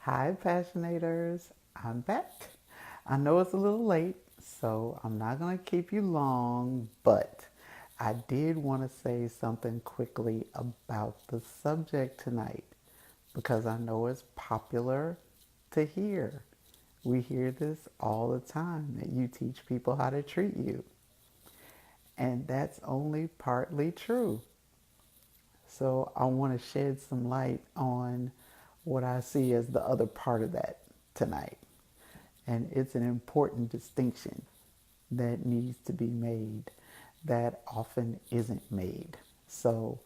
Hi, Passionators. I'm back. I know it's a little late, so I'm not going to keep you long, but I did want to say something quickly about the subject tonight because I know it's popular to hear. We hear this all the time that you teach people how to treat you, and that's only partly true. So I want to shed some light on what I see as the other part of that tonight. And it's an important distinction that needs to be made that often isn't made. So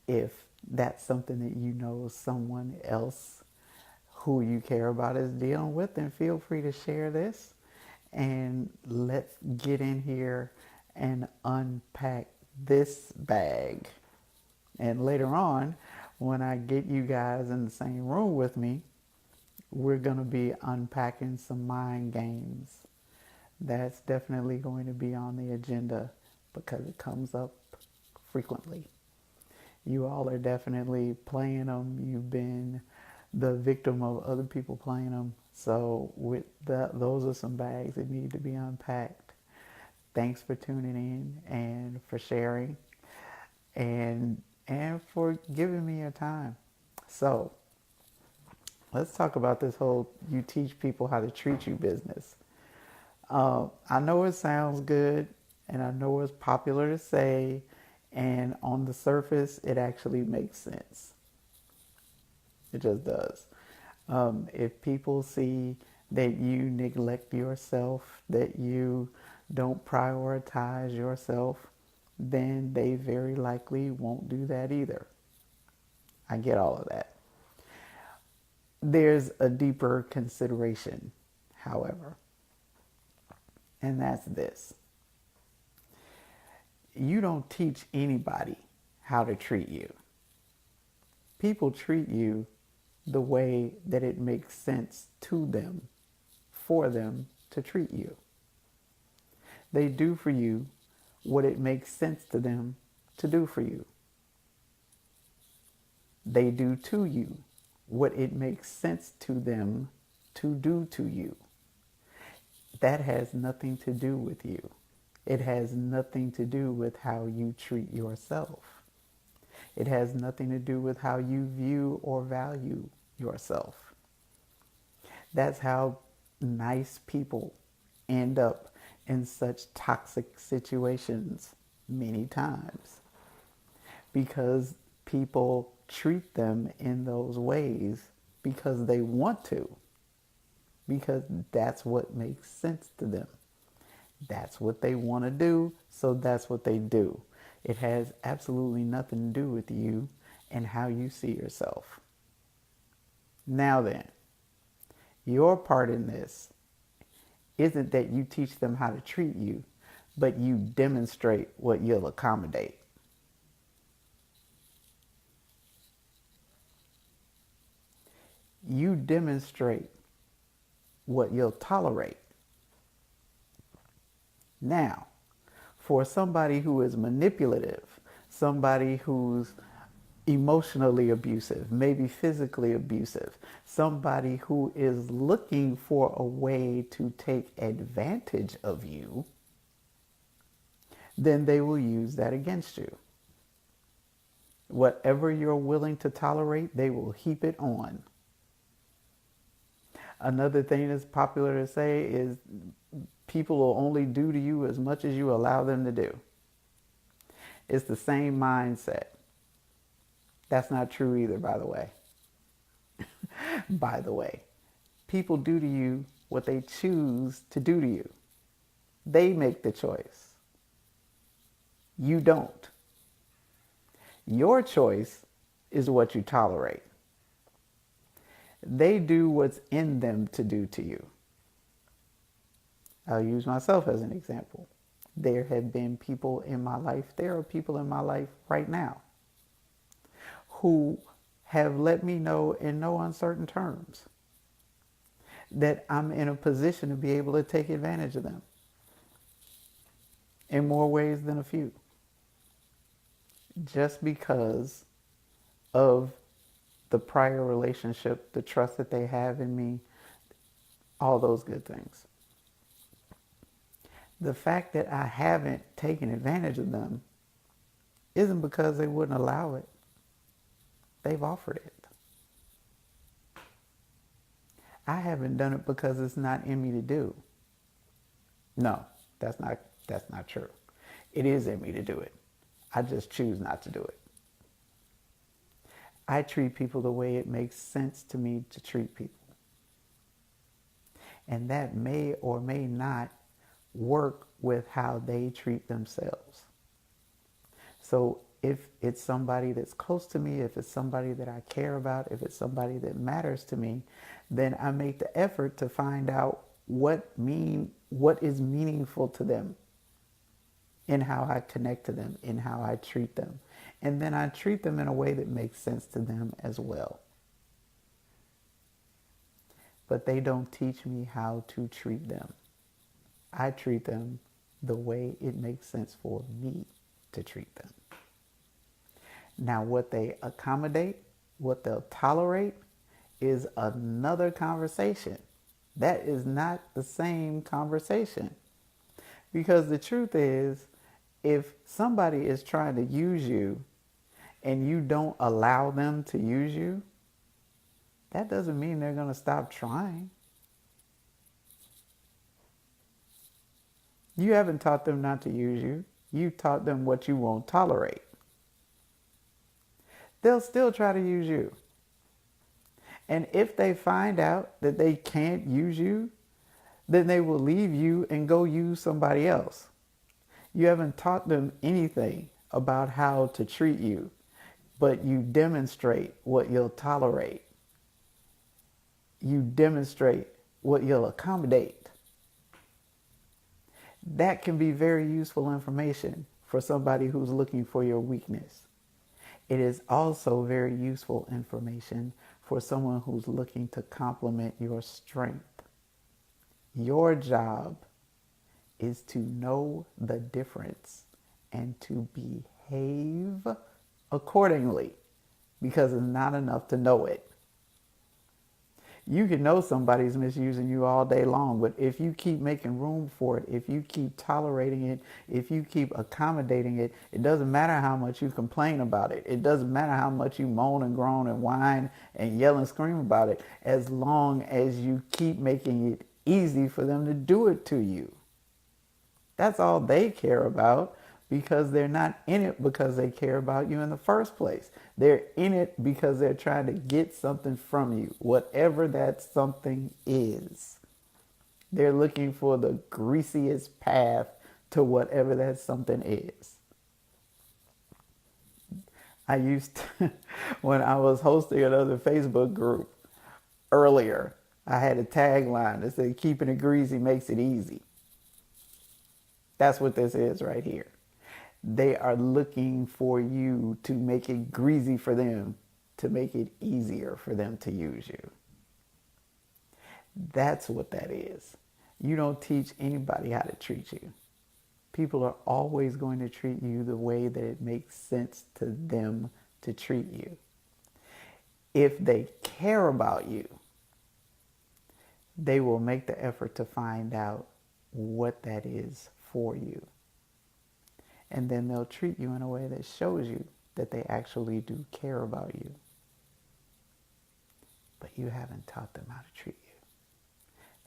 if that's something that you know someone else who you care about is dealing with, then feel free to share this and let's get in here and unpack this bag. And later on, when I get you guys in the same room with me, we're going to be unpacking some mind games. That's definitely going to be on the agenda because it comes up frequently. You all are definitely playing them. You've been the victim of other people playing them. So with that, those are some bags that need to be unpacked. Thanks for tuning in and for sharing and for giving me your time. So let's talk about this whole you teach people how to treat you business. I know it sounds good and I know it's popular to say, and on the surface, it actually makes sense. It just does. If people see that you neglect yourself, that you don't prioritize yourself, then they very likely won't do that either. I get all of that. There's a deeper consideration, however, and that's this. You don't teach anybody how to treat you. People treat you the way that it makes sense to them, for them to treat you. They do for you what it makes sense to them to do for you. They do to you what it makes sense to them to do to you. That has nothing to do with you. It has nothing to do with how you treat yourself. It has nothing to do with how you view or value yourself. That's how nice people end up in such toxic situations many times because people treat them in those ways because they want to, because that's what makes sense to them. That's what they want to do, so that's what they do. It has absolutely nothing to do with you and how you see yourself. Now then, your part in this isn't that you teach them how to treat you, but you demonstrate what you'll accommodate. You demonstrate what you'll tolerate. Now, for somebody who is manipulative, somebody who's emotionally abusive, maybe physically abusive, somebody who is looking for a way to take advantage of you, then they will use that against you. Whatever you're willing to tolerate, they will heap it on. Another thing that's popular to say is people will only do to you as much as you allow them to do. It's the same mindset. That's not true either, by the way. By the way, people do to you what they choose to do to you. They make the choice. You don't. Your choice is what you tolerate. They do what's in them to do to you. I'll use myself as an example. There have been people in my life, there are people in my life right now who have let me know in no uncertain terms that I'm in a position to be able to take advantage of them in more ways than a few. Just because of the prior relationship, the trust that they have in me, all those good things. The fact that I haven't taken advantage of them isn't because they wouldn't allow it. They've offered it. I haven't done it because it's not in me to do. No, that's not true. It is in me to do it. I just choose not to do it. I treat people the way it makes sense to me to treat people. And that may or may not work with how they treat themselves. So if it's somebody that's close to me, if it's somebody that I care about, if it's somebody that matters to me, then I make the effort to find out what is meaningful to them in how I connect to them, in how I treat them. And then I treat them in a way that makes sense to them as well. But they don't teach me how to treat them. I treat them the way it makes sense for me to treat them. Now, what they accommodate, what they'll tolerate, is another conversation. That is not the same conversation. Because the truth is, if somebody is trying to use you and you don't allow them to use you, that doesn't mean they're going to stop trying. You haven't taught them not to use you. You taught them what you won't tolerate. They'll still try to use you. And if they find out that they can't use you, then they will leave you and go use somebody else. You haven't taught them anything about how to treat you, but you demonstrate what you'll tolerate. You demonstrate what you'll accommodate. That can be very useful information for somebody who's looking for your weakness. It is also very useful information for someone who's looking to complement your strength. Your job is to know the difference and to behave accordingly, because it's not enough to know it. You can know somebody's misusing you all day long, but if you keep making room for it, if you keep tolerating it, if you keep accommodating it, it doesn't matter how much you complain about it. It doesn't matter how much you moan and groan and whine and yell and scream about it, as long as you keep making it easy for them to do it to you. That's all they care about, because they're not in it because they care about you in the first place. They're in it because they're trying to get something from you, whatever that something is. They're looking for the greasiest path to whatever that something is. I used to, when I was hosting another Facebook group earlier, I had a tagline that said, "Keeping it greasy makes it easy." That's what this is right here. They are looking for you to make it greasy for them, to make it easier for them to use you. That's what that is. You don't teach anybody how to treat you. People are always going to treat you the way that it makes sense to them to treat you. If they care about you, they will make the effort to find out what that is for you. And then they'll treat you in a way that shows you that they actually do care about you. But you haven't taught them how to treat you.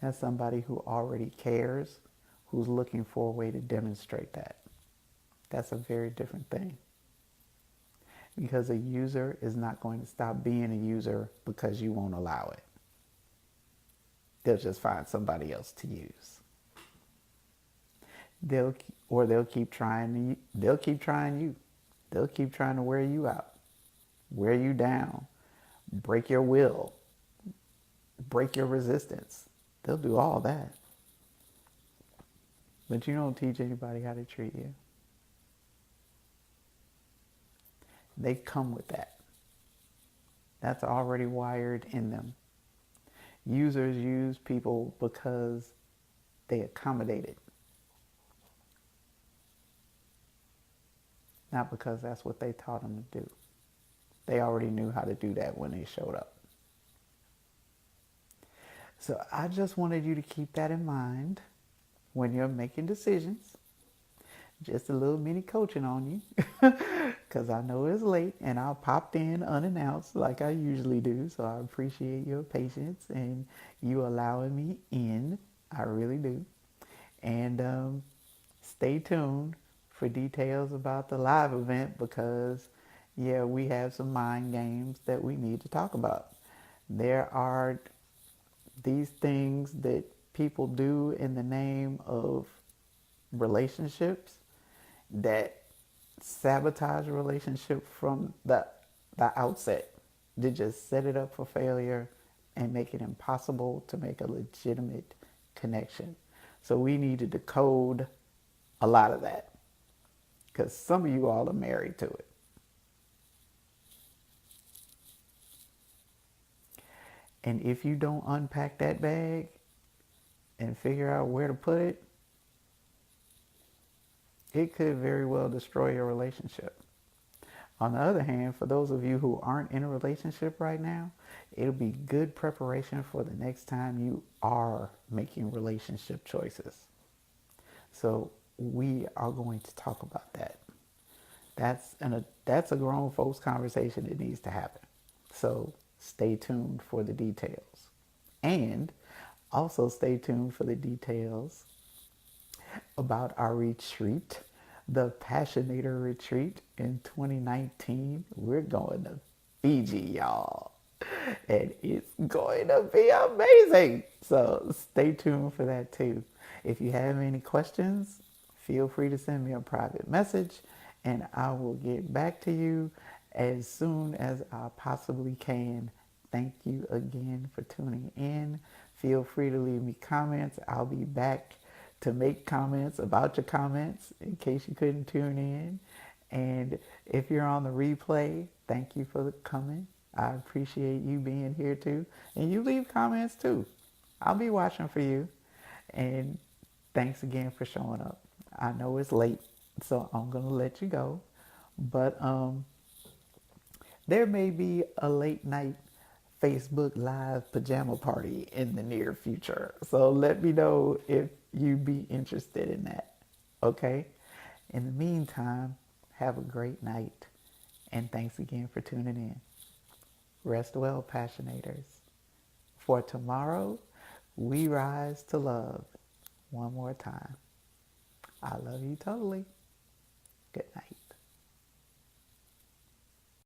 That's somebody who already cares, who's looking for a way to demonstrate that. That's a very different thing. Because a user is not going to stop being a user because you won't allow it. They'll just find somebody else to use. They'll keep trying you. They'll keep trying to wear you out, wear you down, break your will, break your resistance. They'll do all that. But you don't teach anybody how to treat you. They come with that. That's already wired in them. Users use people because they accommodate it. Not because that's what they taught them to do. They already knew how to do that when they showed up. So I just wanted you to keep that in mind when you're making decisions. Just a little mini coaching on you because I know it's late and I popped in unannounced like I usually do. So I appreciate your patience and you allowing me in. I really do. And stay tuned for details about the live event because, yeah, we have some mind games that we need to talk about. There are these things that people do in the name of relationships that sabotage a relationship from the outset. They just set it up for failure and make it impossible to make a legitimate connection. So we need to decode a lot of that because some of you all are married to it. And if you don't unpack that bag and figure out where to put it, it could very well destroy your relationship. On the other hand, for those of you who aren't in a relationship right now, it'll be good preparation for the next time you are making relationship choices. So we are going to talk about that. That's a grown folks conversation that needs to happen. So stay tuned for the details. And also stay tuned for the details about our retreat, the Passionator Retreat in 2019. We're going to Fiji, y'all. And it's going to be amazing. So stay tuned for that too. If you have any questions, feel free to send me a private message and I will get back to you as soon as I possibly can. Thank you again for tuning in. Feel free to leave me comments. I'll be back to make comments about your comments in case you couldn't tune in. And if you're on the replay, thank you for coming. I appreciate you being here too. And you leave comments too. I'll be watching for you. And thanks again for showing up. I know it's late, so I'm going to let you go. But there may be a late night Facebook Live pajama party in the near future. So let me know if you'd be interested in that. Okay? In the meantime, have a great night. And thanks again for tuning in. Rest well, Passionators. For tomorrow, we rise to love. One more time. I love you totally. Good night.